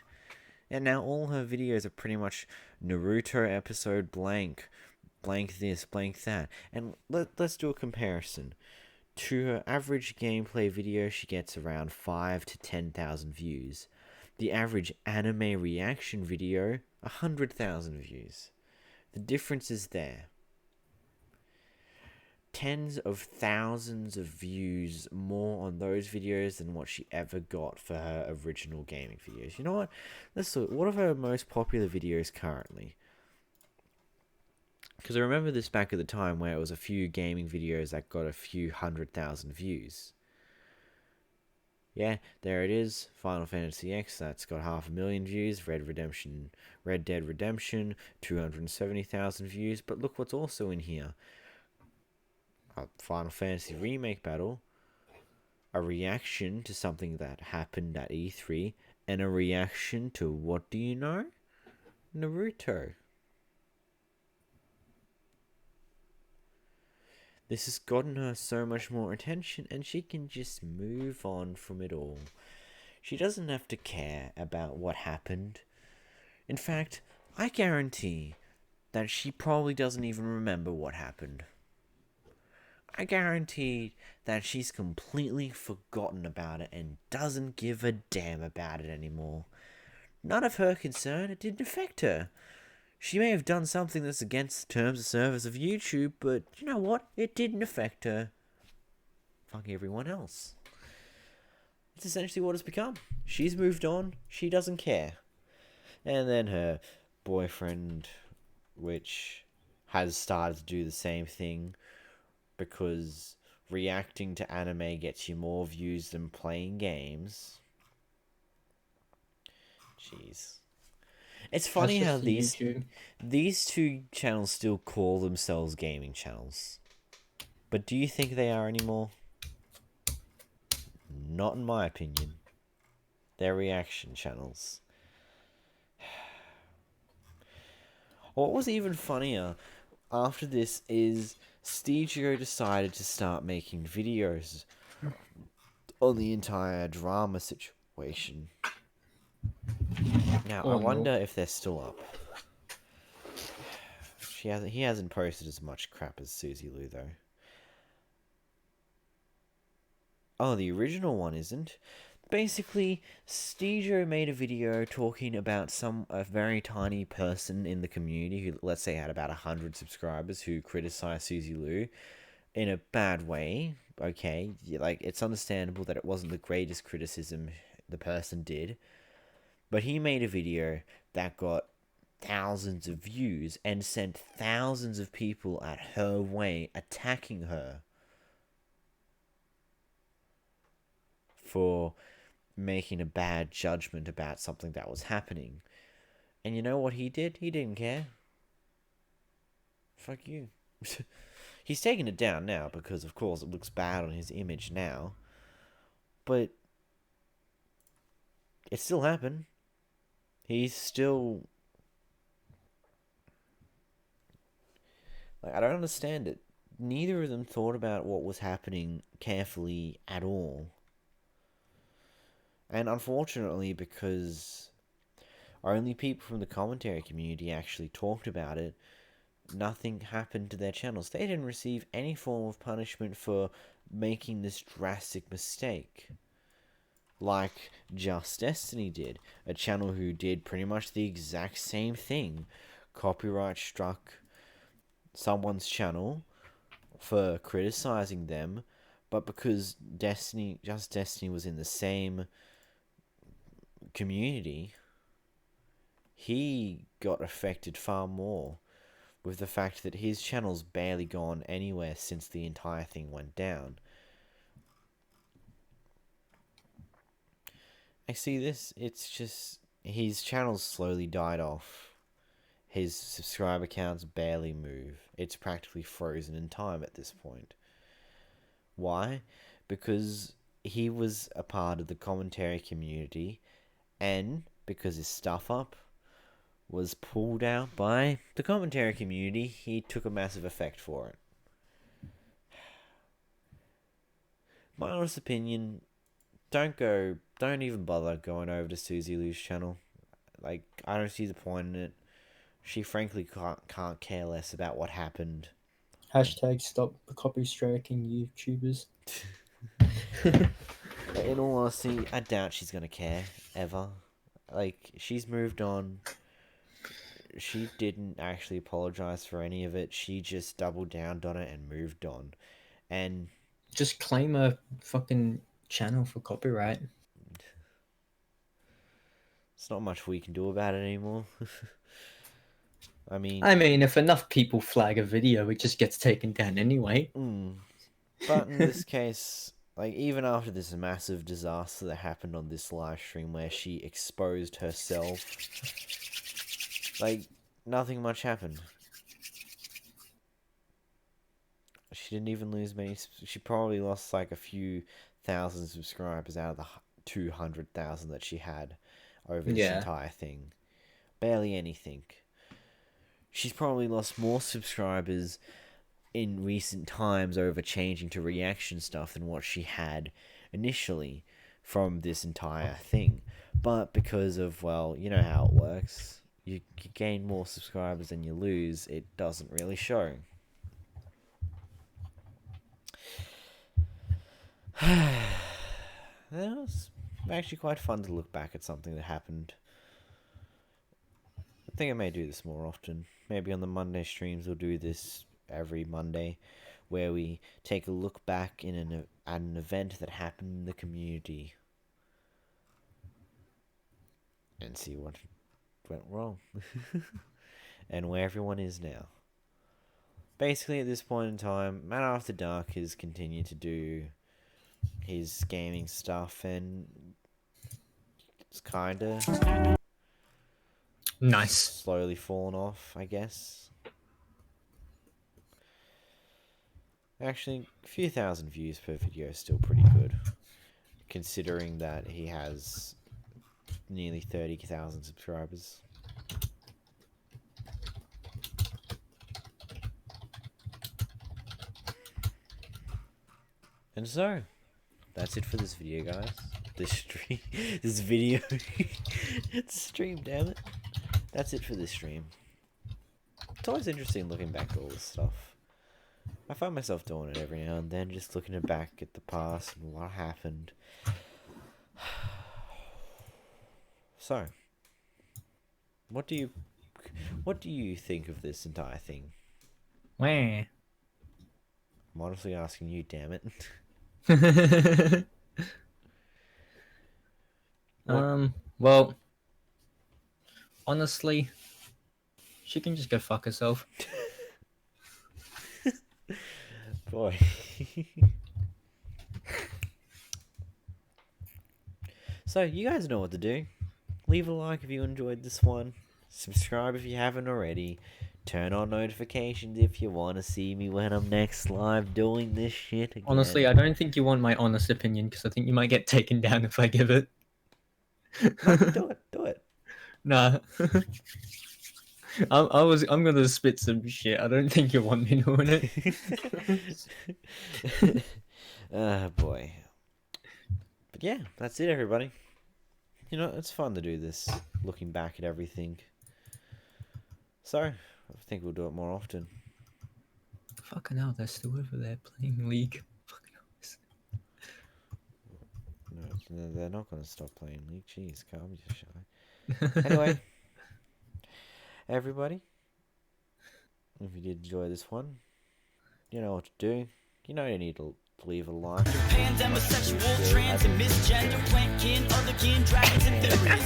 Speaker 2: and now all her videos are pretty much Naruto episode blank, blank this, blank that. And let's do a comparison. To her average gameplay video, she gets around 5 to 10,000 views. The average anime reaction video, 100,000 views. The difference is there. Tens of thousands of views more on those videos than what she ever got for her original gaming videos. You know what? Let's look. What are her most popular videos currently? Because I remember this back at the time where it was a few gaming videos that got a few 100,000 views. Yeah, there it is. Final Fantasy X, that's got 500,000 views. Red Dead Redemption, 270,000 views. But look what's also in here. A Final Fantasy Remake battle, a reaction to something that happened at E3, and a reaction to, what do you know? Naruto. This has gotten her so much more attention, and she can just move on from it all. She doesn't have to care about what happened. In fact, I guarantee that she probably doesn't even remember what happened. I guarantee that she's completely forgotten about it and doesn't give a damn about it anymore. None of her concern, it didn't affect her. She may have done something that's against the terms of service of YouTube, but you know what? It didn't affect her. Fuck everyone else. It's essentially what it's become. She's moved on. She doesn't care. And then her boyfriend, which has started to do the same thing, because reacting to anime gets you more views than playing games. Jeez. It's funny how these two channels still call themselves gaming channels. But do you think they are anymore? Not in my opinion. They're reaction channels. What was even funnier after this is Stegio decided to start making videos on the entire drama situation. Now, I wonder if they're still up. He hasn't posted as much crap as Suzy Lou, though. Oh, the original one isn't. Basically, Stegio made a video talking about a very tiny person in the community who, let's say, had about 100 subscribers who criticized Suzy Lou in a bad way. Okay, like, it's understandable that it wasn't the greatest criticism the person did. But he made a video that got thousands of views and sent thousands of people at her way attacking her for making a bad judgment about something that was happening. And you know what he did? He didn't care. Fuck you. He's taken it down now because, of course, it looks bad on his image now. But it still happened. He's still... Like, I don't understand it. Neither of them thought about what was happening carefully at all. And unfortunately, because only people from the commentary community actually talked about it, nothing happened to their channels. They didn't receive any form of punishment for making this drastic mistake. Like Just Destiny did. A channel who did pretty much the exact same thing. Copyright struck someone's channel for criticizing them, but because Just Destiny was in the same community, he got affected far more, with the fact that his channel's barely gone anywhere since the entire thing went down. I see this, it's just, his channel's slowly died off. His subscriber counts barely move. It's practically frozen in time at this point. Why? Because he was a part of the commentary community, and because his stuff up was pulled out by the commentary community, he took a massive effect for it. My honest opinion, don't even bother going over to Suzy Lou's channel. Like, I don't see the point in it. She frankly can't care less about what happened.
Speaker 3: Hashtag stop copy striking YouTubers.
Speaker 2: In all honesty, I doubt she's gonna care, ever. Like, she's moved on. She didn't actually apologize for any of it. She just doubled down on it and moved on. And
Speaker 3: just claim a fucking channel for copyright.
Speaker 2: It's not much we can do about it anymore. I mean,
Speaker 3: if enough people flag a video, it just gets taken down anyway.
Speaker 2: But in this case, like, even after this massive disaster that happened on this live stream where she exposed herself, like, nothing much happened. She didn't even lose many. She probably lost like a few thousand subscribers out of the 200,000 that she had. over this entire thing. Barely anything. She's probably lost more subscribers in recent times over changing to reaction stuff than what she had initially from this entire thing. But because of, well, you know how it works. You gain more subscribers than you lose. It doesn't really show. It was actually quite fun to look back at something that happened. I think I may do this more often. Maybe on the Monday streams we'll do this every Monday, where we take a look back at an event that happened in the community and see what went wrong and where everyone is now. Basically, at this point in time, Man After Dark has continued to do his gaming stuff, and it's kinda
Speaker 3: nice.
Speaker 2: Slowly fallen off, I guess. Actually, a few thousand views per video is still pretty good, considering that he has nearly 30,000 subscribers. And so, that's it for this video, guys. This stream, this video, it's a stream, damn it. That's it for this stream. It's always interesting looking back at all this stuff. I find myself doing it every now and then, just looking back at the past and what happened. So, what do you think of this entire thing?
Speaker 3: Where?
Speaker 2: I'm honestly asking you, damn it.
Speaker 3: Well, honestly, she can just go fuck herself.
Speaker 2: Boy. So, you guys know what to do. Leave a like if you enjoyed this one. Subscribe if you haven't already. Turn on notifications if you want to see me when I'm next live doing this shit again.
Speaker 3: Honestly, I don't think you want my honest opinion, because I think you might get taken down if I give it.
Speaker 2: No, do it.
Speaker 3: Nah. I'm gonna spit some shit. I don't think you want me doing it.
Speaker 2: Oh boy. But yeah, that's it, everybody. You know, it's fun to do this, looking back at everything. So, I think we'll do it more often.
Speaker 3: Fucking hell, they're still over there playing League.
Speaker 2: No, they're not going to stop playing League. Jeez, can't be shy. Anyway, everybody, if you did enjoy this one, you know what to do. You know you need to leave a like.
Speaker 1: Pandemic, sexual, trans, and misgender, plant kin, other kin, dragons, and fairies.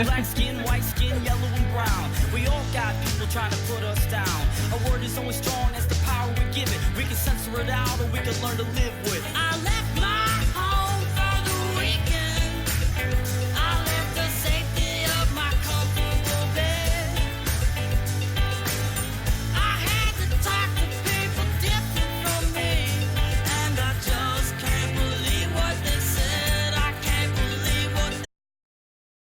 Speaker 1: Black skin, white skin, yellow and brown. We all got people trying to put us down. Our word is only strong as the power we give it. We can censor it out, or we can learn to live